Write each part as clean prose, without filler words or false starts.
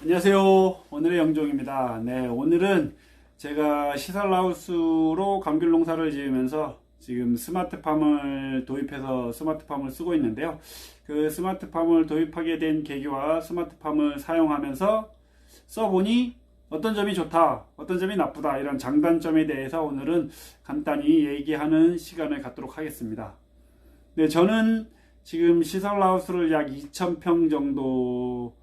안녕하세요. 오늘의 영종입니다. 네, 오늘은 제가 시설하우스로 감귤 농사를 지으면서 지금 스마트팜을 도입해서 스마트팜을 쓰고 있는데요. 그 스마트팜을 도입하게 된 계기와 스마트팜을 사용하면서 써보니 어떤 점이 좋다, 어떤 점이 나쁘다, 이런 장단점에 대해서 오늘은 간단히 얘기하는 시간을 갖도록 하겠습니다. 네, 저는 지금 시설하우스를 약 2,000평 정도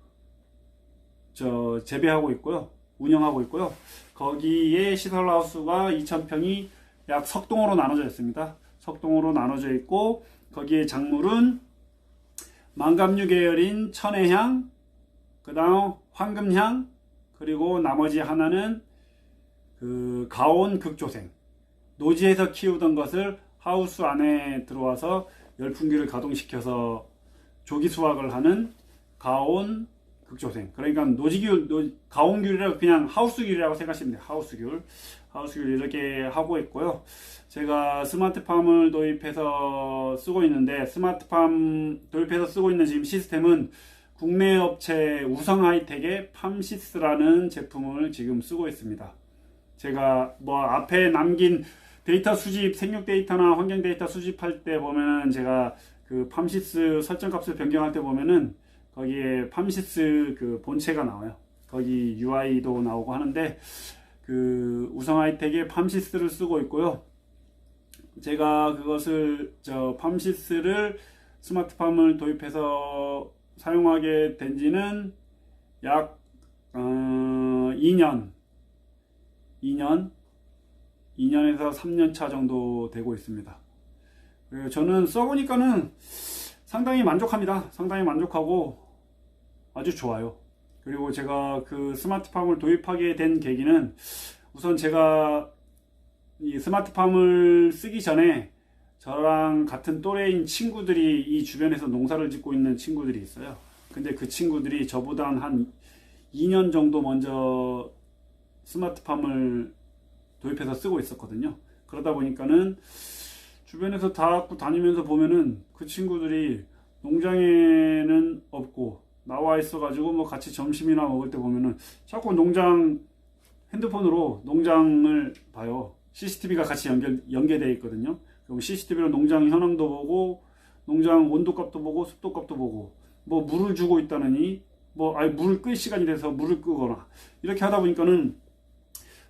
재배하고 있고요. 운영하고 있고요. 거기에 시설하우스가 2,000평이 약 석동으로 나눠져 있습니다. 석동으로 나눠져 있고, 거기에 작물은 망감류 계열인 천혜향, 그 다음 황금향, 그리고 나머지 하나는 그 가온 극조생. 노지에서 키우던 것을 하우스 안에 들어와서 열풍기를 가동시켜서 조기 수확을 하는 가온 극조생. 그러니까 가온귤이라고 그냥 하우스귤이라고 생각하시면 돼요. 하우스귤 이렇게 하고 있고요. 제가 스마트팜을 도입해서 쓰고 있는데, 스마트팜 도입해서 쓰고 있는 지금 시스템은 국내 업체 우성 하이텍의 팜시스라는 제품을 지금 쓰고 있습니다. 제가 앞에 남긴 데이터 수집, 생육 데이터나 환경 데이터 수집할 때 보면은 제가 그 팜시스 설정값을 변경할 때 보면은 거기에 팜시스 그 본체가 나와요. 거기 UI도 나오고 하는데, 그 우성 하이텍의 팜시스를 쓰고 있고요. 제가 팜시스를 스마트팜을 도입해서 사용하게 된 지는 약 2년에서 3년 차 정도 되고 있습니다. 저는 써보니까는 상당히 만족합니다. 상당히 만족하고 아주 좋아요. 그리고 제가 그 스마트팜을 도입하게 된 계기는, 우선 제가 이 스마트팜을 쓰기 전에 저랑 같은 또래인 친구들이 이 주변에서 농사를 짓고 있는 친구들이 있어요. 근데 그 친구들이 저보다 한 2년 정도 먼저 스마트팜을 도입해서 쓰고 있었거든요. 그러다 보니까는 주변에서 다 다니면서 보면은 그 친구들이 농장에는 없고 나와 있어가지고 같이 점심이나 먹을 때 보면은 자꾸 핸드폰으로 농장을 봐요. CCTV가 같이 연계되어 있거든요. 그럼 CCTV로 농장 현황도 보고, 농장 온도값도 보고, 습도값도 보고, 물을 주고 있다느니, 물을 끌 시간이 돼서 물을 끄거나, 이렇게 하다 보니까는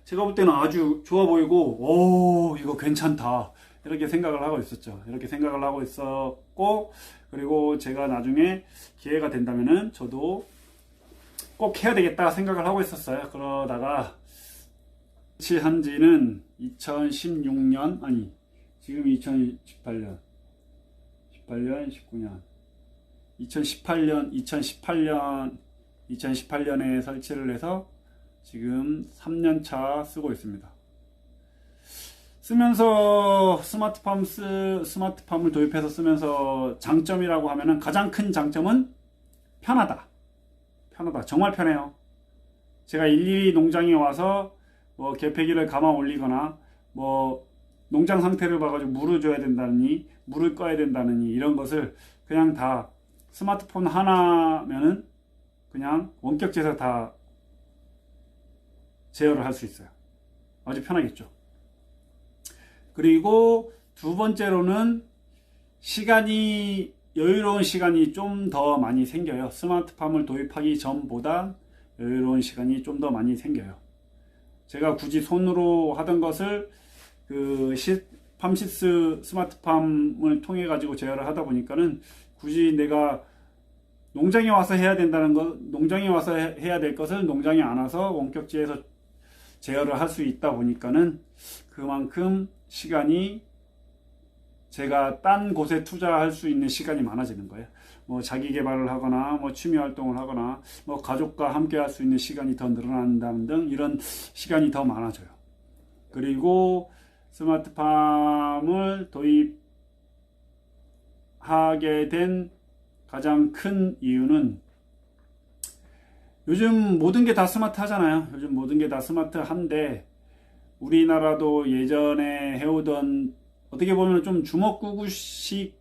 제가 볼 때는 아주 좋아 보이고, 이거 괜찮다, 이렇게 생각을 하고 있었죠. 이렇게 생각을 하고 있었고, 그리고 제가 나중에 기회가 된다면은 저도 꼭 해야 되겠다 생각을 하고 있었어요. 그러다가 한 지는 2016년, 아니 지금 2018년 19년 2018년에 설치를 해서 지금 3년차 쓰고 있습니다. 쓰면서 스마트팜을 도입해서 쓰면서 장점이라고 하면은, 가장 큰 장점은 편하다. 정말 편해요. 제가 일일이 농장에 와서 계폐기를 감아 올리거나 농장 상태를 봐가지고 물을 줘야 된다느니, 물을 꺼야 된다느니, 이런 것을 그냥 다 스마트폰 하나면은 그냥 원격제에서 다 제어를 할 수 있어요. 아주 편하겠죠. 그리고 두 번째로는 여유로운 시간이 좀 더 많이 생겨요. 스마트팜을 도입하기 전보다 여유로운 시간이 좀 더 많이 생겨요. 제가 굳이 손으로 하던 것을 팜시스 스마트팜을 통해 가지고 제어를 하다 보니까는, 굳이 내가 농장에 와서 해야 될 것을 농장에 안 와서 원격지에서 제어를 할 수 있다 보니까는, 그만큼 시간이, 제가 딴 곳에 투자할 수 있는 시간이 많아지는 거예요. 자기 개발을 하거나, 취미 활동을 하거나, 가족과 함께 할 수 있는 시간이 더 늘어난다는 등, 이런 시간이 더 많아져요. 그리고 스마트팜을 도입하게 된 가장 큰 이유는, 요즘 모든 게 다 스마트 하잖아요. 요즘 모든 게 다 스마트 한데, 우리나라도 예전에 해오던, 어떻게 보면 좀 주먹구구식적인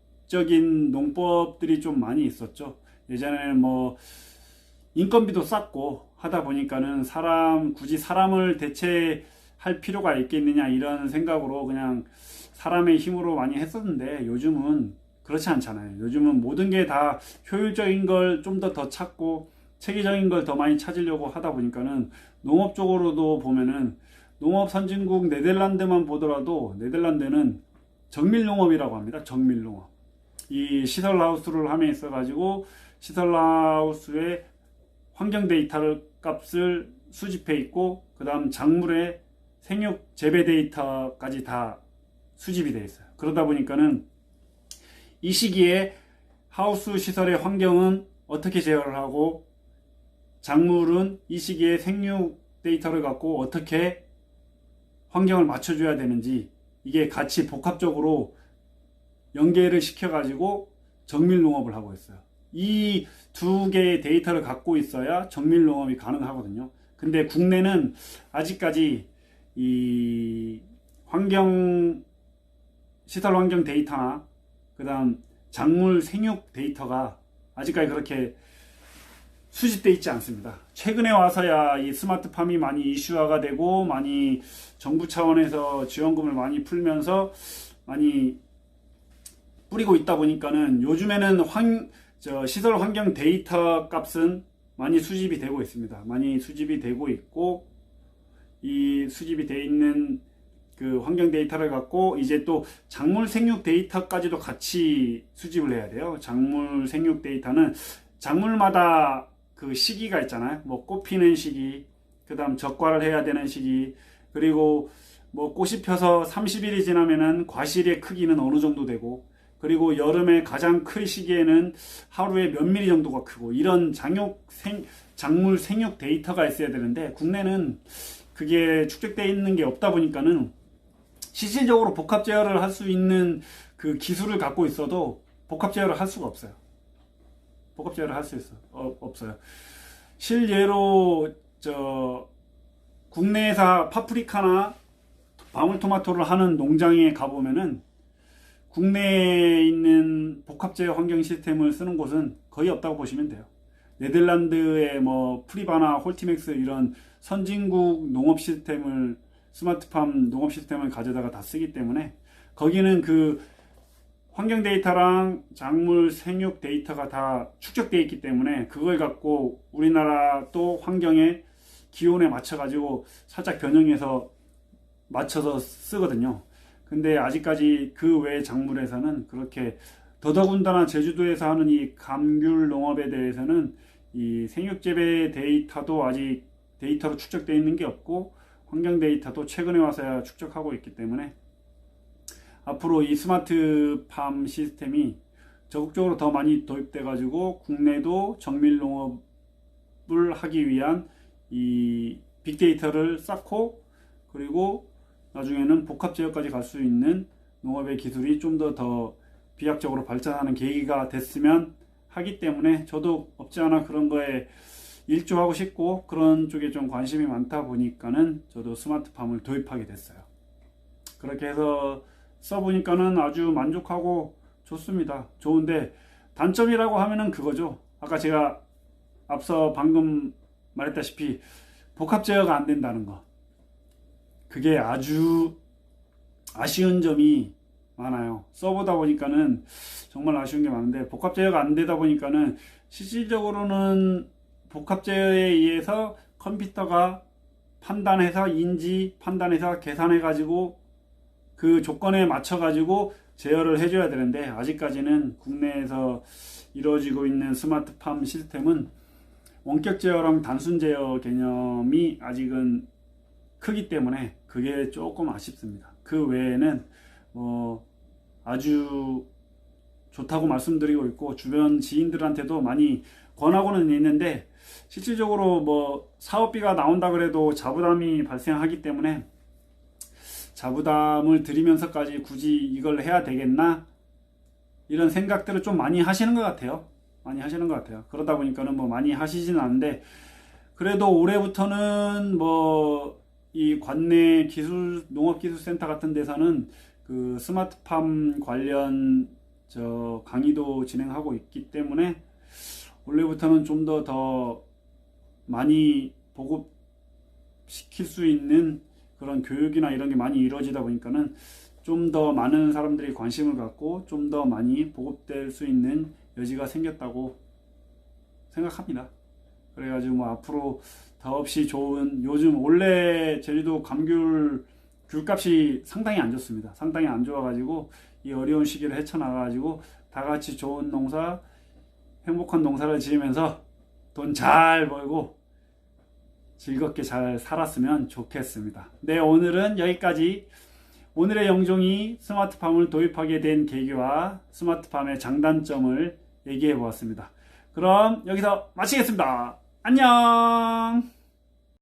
농법들이 좀 많이 있었죠. 예전에는 인건비도 쌌고 하다 보니까는 굳이 사람을 대체할 필요가 있겠느냐 이런 생각으로 그냥 사람의 힘으로 많이 했었는데, 요즘은 그렇지 않잖아요. 요즘은 모든 게 다 효율적인 걸 좀 더 찾고 체계적인 걸 더 많이 찾으려고 하다 보니까는, 농업 쪽으로도 보면은 농업 선진국 네덜란드만 보더라도 네덜란드는 정밀농업이라고 합니다. 정밀농업. 이 시설하우스를 함에 있어 가지고 시설하우스의 환경 데이터를 값을 수집해 있고, 그 다음 작물의 생육 재배 데이터까지 다 수집이 되어 있어요. 그러다 보니까는 이 시기에 하우스 시설의 환경은 어떻게 제어를 하고, 작물은 이 시기에 생육 데이터를 갖고 어떻게 환경을 맞춰줘야 되는지, 이게 같이 복합적으로 연계를 시켜가지고 정밀 농업을 하고 있어요. 이 두 개의 데이터를 갖고 있어야 정밀 농업이 가능하거든요. 근데 국내는 아직까지 이 시설 환경 데이터나 그 다음 작물 생육 데이터가 아직까지 그렇게 수집되어 있지 않습니다. 최근에 와서야 이 스마트팜이 많이 이슈화가 되고, 많이 정부 차원에서 지원금을 많이 풀면서 많이 뿌리고 있다 보니까는, 요즘에는 시설 환경 데이터 값은 많이 수집이 되고 있습니다. 많이 수집이 되고 있고, 이 수집이 되어 있는 그 환경 데이터를 갖고 이제 또 작물 생육 데이터까지도 같이 수집을 해야 돼요. 작물 생육 데이터는 작물마다 그 시기가 있잖아요. 뭐 꽃 피는 시기, 그 다음 적과를 해야 되는 시기, 그리고 뭐 꽃이 펴서 30일이 지나면은 과실의 크기는 어느 정도 되고, 그리고 여름에 가장 큰 시기에는 하루에 몇 미리 정도가 크고, 이런 작물 생육 데이터가 있어야 되는데, 국내는 그게 축적되어 있는 게 없다 보니까는 실질적으로 복합 제어를 할 수 있는 그 기술을 갖고 있어도 복합 제어를 할 수가 없어요. 복합 제어를 할 수 없어요. 실예로 국내에서 파프리카나 방울토마토를 하는 농장에 가보면은 국내에 있는 복합 제어 환경 시스템을 쓰는 곳은 거의 없다고 보시면 돼요. 네덜란드의 뭐 프리바나 홀티맥스 이런 선진국 농업 시스템을, 스마트팜 농업 시스템을 가져다가 다 쓰기 때문에, 거기는 그 환경 데이터랑 작물 생육 데이터가 다 축적되어 있기 때문에, 그걸 갖고 우리나라 또 환경의 기온에 맞춰 가지고 살짝 변형해서 맞춰서 쓰거든요. 근데 아직까지 그 외 작물에서는 그렇게, 더더군다나 제주도에서 하는 이 감귤 농업에 대해서는 이 생육재배 데이터도 아직 데이터로 축적되어 있는 게 없고, 환경 데이터도 최근에 와서야 축적하고 있기 때문에, 앞으로 이 스마트팜 시스템이 적극적으로 더 많이 도입돼 가지고 국내도 정밀 농업을 하기 위한 이 빅데이터를 쌓고, 그리고 나중에는 복합 제어까지 갈 수 있는 농업의 기술이 좀 더 비약적으로 발전하는 계기가 됐으면 하기 때문에, 저도 없지 않아 그런 거에 일조하고 싶고 그런 쪽에 좀 관심이 많다 보니까는 저도 스마트팜을 도입하게 됐어요. 그렇게 해서 써보니까는 아주 만족하고 좋습니다. 좋은데 단점이라고 하면은 그거죠. 아까 제가 앞서 방금 말했다시피 복합 제어가 안 된다는 거. 그게 아주 아쉬운 점이 많아요. 써보다 보니까는 정말 아쉬운 게 많은데, 복합 제어가 안 되다 보니까는 실질적으로는 복합 제어에 의해서 컴퓨터가 판단해서, 판단해서 계산해 가지고 그 조건에 맞춰 가지고 제어를 해줘야 되는데, 아직까지는 국내에서 이루어지고 있는 스마트팜 시스템은 원격 제어랑 단순 제어 개념이 아직은 크기 때문에 그게 조금 아쉽습니다. 그 외에는 아주 좋다고 말씀드리고 있고, 주변 지인들한테도 많이 권하고는 있는데, 실질적으로 사업비가 나온다 그래도 자부담이 발생하기 때문에, 자부담을 들이면서까지 굳이 이걸 해야 되겠나, 이런 생각들을 좀 많이 하시는 것 같아요. 그러다 보니까는 많이 하시지는 않는데, 그래도 올해부터는 이 관내 농업기술센터 같은 데서는 그 스마트팜 관련 강의도 진행하고 있기 때문에, 올해부터는 좀 더 많이 보급시킬 수 있는 그런 교육이나 이런 게 많이 이루어지다 보니까는 좀 더 많은 사람들이 관심을 갖고 좀 더 많이 보급될 수 있는 여지가 생겼다고 생각합니다. 그래가지고 뭐 앞으로 더없이 좋은, 요즘 원래 제주도 감귤 귤값이 상당히 안 좋습니다. 상당히 안 좋아가지고 이 어려운 시기를 헤쳐나가가지고 다 같이 좋은 농사, 행복한 농사를 지으면서 돈 잘 벌고 즐겁게 잘 살았으면 좋겠습니다. 네, 오늘은 여기까지. 오늘의 영종이 스마트팜을 도입하게 된 계기와 스마트팜의 장단점을 얘기해 보았습니다. 그럼 여기서 마치겠습니다. 안녕!